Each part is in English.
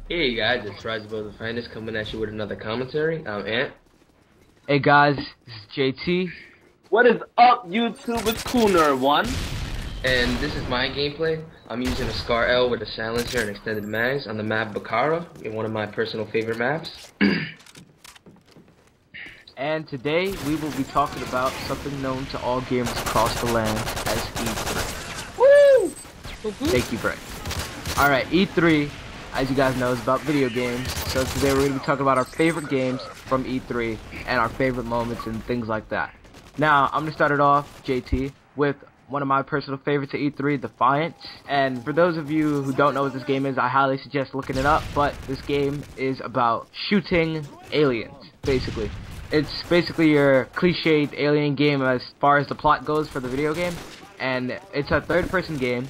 Hey guys, it's Rise Above the Finest coming at you with another commentary. I'm Ant. Hey guys, this is JT. What is up, YouTube? It's Coolner1. And this is my gameplay. I'm using a Scar L with a silencer and extended mags on the map Bakara, in one of my personal favorite maps. And today we will be talking about something known to all gamers across the land as E3. Woo! Thank you, Brett. Alright, E3, as you guys know, is about video games. So today we're going to be talking about our favorite games from E3 and our favorite moments and things like that. Now, I'm going to start it off, JT, with one of my personal favorites at E3, Defiant. And for those of you who don't know what this game is, I highly suggest looking it up. But this game is about shooting aliens, basically. It's basically your cliched alien game as far as the plot goes for the video game. And it's a third-person game,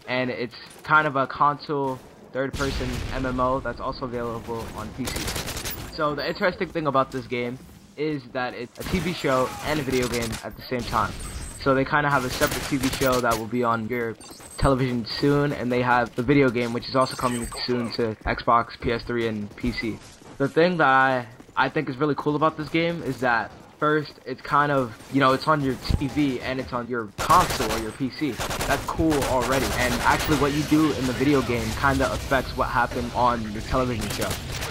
and it's kind of a console third-person MMO that's also available on PC. So the interesting thing about this game is that it's a TV show and a video game at the same time. So they kind of have a separate TV show that will be on your television soon, and they have the video game, which is also coming soon to Xbox, PS3, and PC. The thing that I think is really cool about this game is that first, it's kind of, you know, it's on your TV and it's on your console or your PC. That's cool already. And actually what you do in the video game kind of affects what happened on your television show.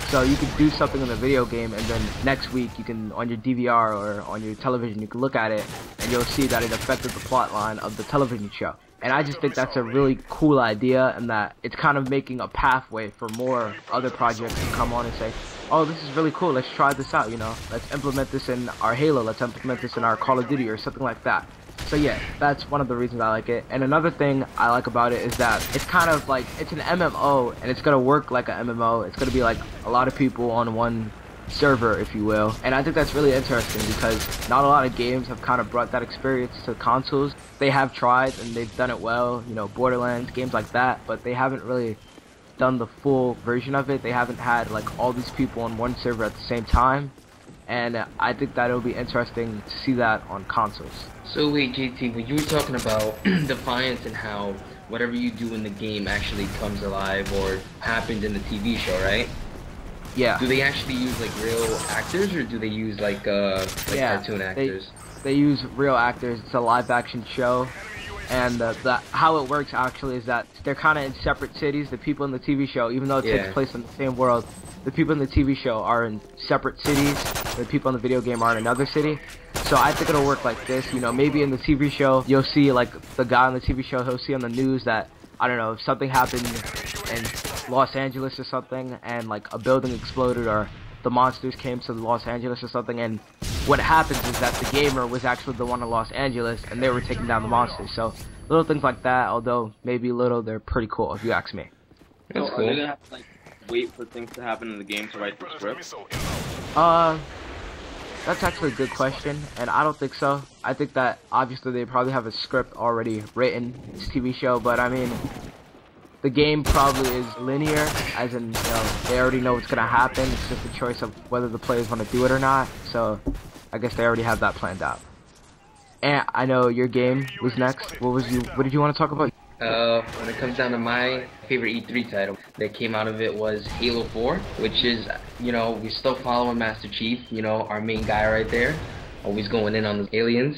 So you could do something in the video game and then next week you can, on your DVR or on your television, you can look at it and you'll see that it affected the plot line of the television show. And I just think that's a really cool idea, and that it's kind of making a pathway for more other projects to come on and say, oh, this is really cool, let's try this out, you know, let's implement this in our Halo, let's implement this in our Call of Duty or something like that. So yeah, that's one of the reasons I like it. And another thing I like about it is that it's kind of like, it's an MMO, and it's gonna work like an MMO. It's gonna be like a lot of people on one server, if you will. And I think that's really interesting because not a lot of games have kind of brought that experience to consoles. They have tried and they've done it well, you know, Borderlands, games like that, but they haven't really done the full version of it. They haven't had like all these people on one server at the same time, and I think that it'll be interesting to see that on consoles. So wait, JT, when you were talking about Defiance and how whatever you do in the game actually comes alive or happened in the TV show, right? Yeah. Do they actually use like real actors, or do they use like cartoon actors? They use real actors. It's a live action show. And how it works actually is that they're kind of in separate cities. The people in the TV show, even though it takes place in the same world, the people in the TV show are in separate cities. The people in the video game are in another city. So I think it'll work like this. You know, maybe in the TV show, you'll see like the guy on the TV show, he'll see on the news that, I don't know, if something happened in Los Angeles or something, and like a building exploded, or the monsters came to Los Angeles or something, and what happens is that the gamer was actually the one in Los Angeles and they were taking down the monsters. So little things like that, although maybe little, they're pretty cool if you ask me. That's So cool. are they gonna have to like wait for things to happen in the game to write the script? That's actually a good question, and I don't think so. I think that obviously they probably have a script already written, it's a TV show, but I mean, the game probably is linear, as in, you know, they already know what's gonna happen. It's just a choice of whether the players want to do it or not. So I guess they already have that planned out. And I know your game was next. What did you want to talk about? When it comes down to my favorite E3 title that came out of it was Halo 4, which is, you know, we're still following Master Chief, you know, our main guy right there, always going in on the aliens.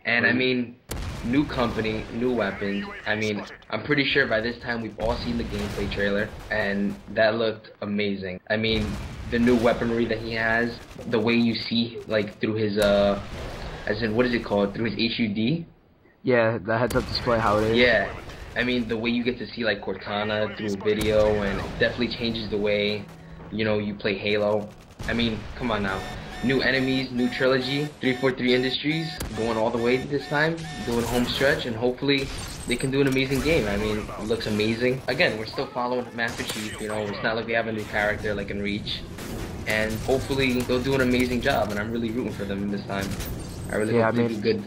And I mean, new company, new weapons. I mean, I'm pretty sure by this time we've all seen the gameplay trailer, and that looked amazing. I mean, the new weaponry that he has, the way you see, like, through his, as in, what is it called? Through his HUD? Yeah, the heads-up display, how it is. Yeah. I mean, the way you get to see, like, Cortana through video, and it definitely changes the way, you know, you play Halo. I mean, come on now. New enemies, new trilogy, 343 Industries, going all the way this time, doing home stretch, and hopefully they can do an amazing game. I mean, it looks amazing. Again, we're still following Master Chief, you know, it's not like we have a new character like in Reach. And hopefully they'll do an amazing job, and I'm really rooting for them this time. I really hope they do good.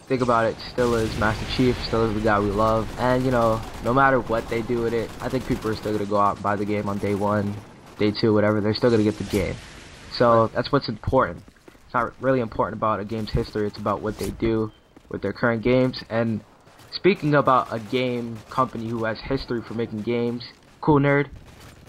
Think about it, still is Master Chief, still is the guy we love, and you know, no matter what they do with it, I think people are still gonna go out and buy the game on day 1, day 2, whatever. They're still gonna get the game. So that's what's important. It's not really important about a game's history, it's about what they do with their current games. And speaking about a game company who has history for making games, Cool Nerd,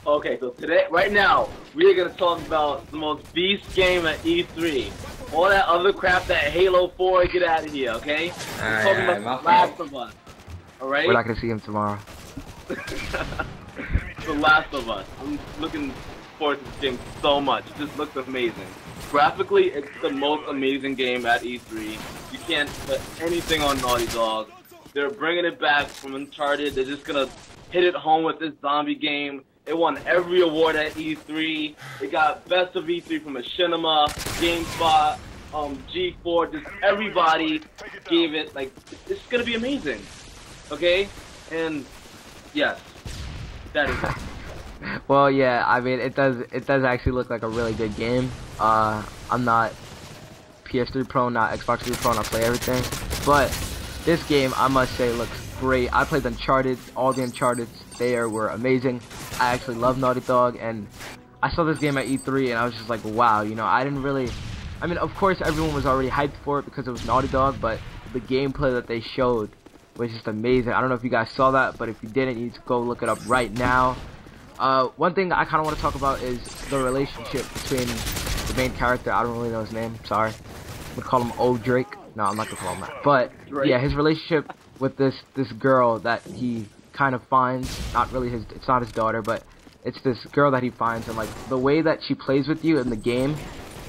Okay, so today, right now, we are gonna talk about the most beast game at E3. All that other crap, that Halo 4, get out of here, okay? We're talking about The Last of Us. Alright? We're not gonna see him tomorrow. The Last of Us. I'm looking forward to this game so much. It just looks amazing. Graphically, it's the most amazing game at E3. You can't put anything on Naughty Dog. They're bringing it back from Uncharted. They're just gonna hit it home with this zombie game. It won every award at E3. It got Best of E3 from Machinima, GameSpot, G4. Just everybody gave it, like, it's gonna be amazing. Okay? And yes, that is it. Well, yeah, I mean, it does actually look like a really good game. I'm not PS3 Pro, not Xbox 3 Pro, and I play everything. But this game, I must say, looks great. I played Uncharted, all the Uncharted there were amazing. I actually love Naughty Dog, and I saw this game at E3, and I was just like, wow, you know, I mean, of course, everyone was already hyped for it because it was Naughty Dog, but the gameplay that they showed was just amazing. I don't know if you guys saw that, but if you didn't, you need to go look it up right now. One thing I kind of want to talk about is the relationship between the main character. I don't really know his name, sorry. I'm gonna call him Old Drake. No, I'm not gonna call him that. But yeah, his relationship with this girl that he kind of finds, not really his, it's not his daughter, but it's this girl that he finds, and like the way that she plays with you in the game.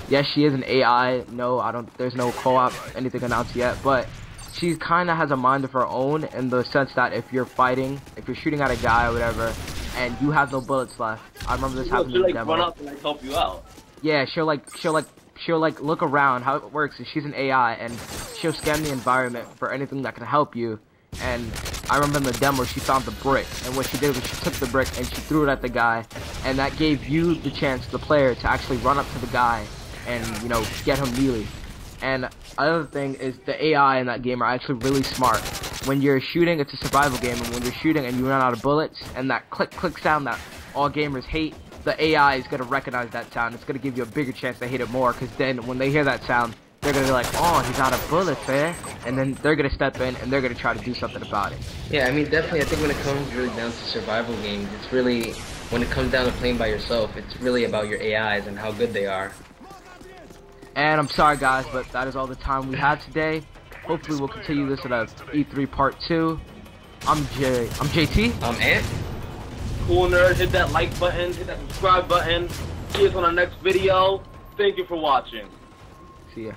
Yes, she is an AI. No, there's no co-op, anything announced yet, but she kind of has a mind of her own in the sense that if you're shooting at a guy or whatever, and you have no bullets left. I remember this happening in the demo. Run up and like help you out. Yeah, she'll look around. How it works is she's an AI, and she'll scan the environment for anything that can help you. And I remember in the demo, she found the brick, and what she did was she took the brick and she threw it at the guy, and that gave you the chance, the player, to actually run up to the guy and, you know, get him melee. And another thing is the AI in that game are actually really smart. When you're shooting, it's a survival game, and when you're shooting and you run out of bullets, and that click sound that all gamers hate, the AI is going to recognize that sound. It's going to give you a bigger chance to hit it more, because then when they hear that sound, they're going to be like, oh, he's out of bullets, eh? And then they're going to step in, and they're going to try to do something about it. Yeah, I mean, definitely, I think when it comes really down to survival games, it's really, when it comes down to playing by yourself, it's really about your AIs and how good they are. And I'm sorry, guys, but that is all the time we had today. Hopefully, we'll continue this at E3 Part 2. I'm JT. I'm Ant. Cool Nerd, hit that like button, hit that subscribe button. See us on our next video. Thank you for watching. See ya.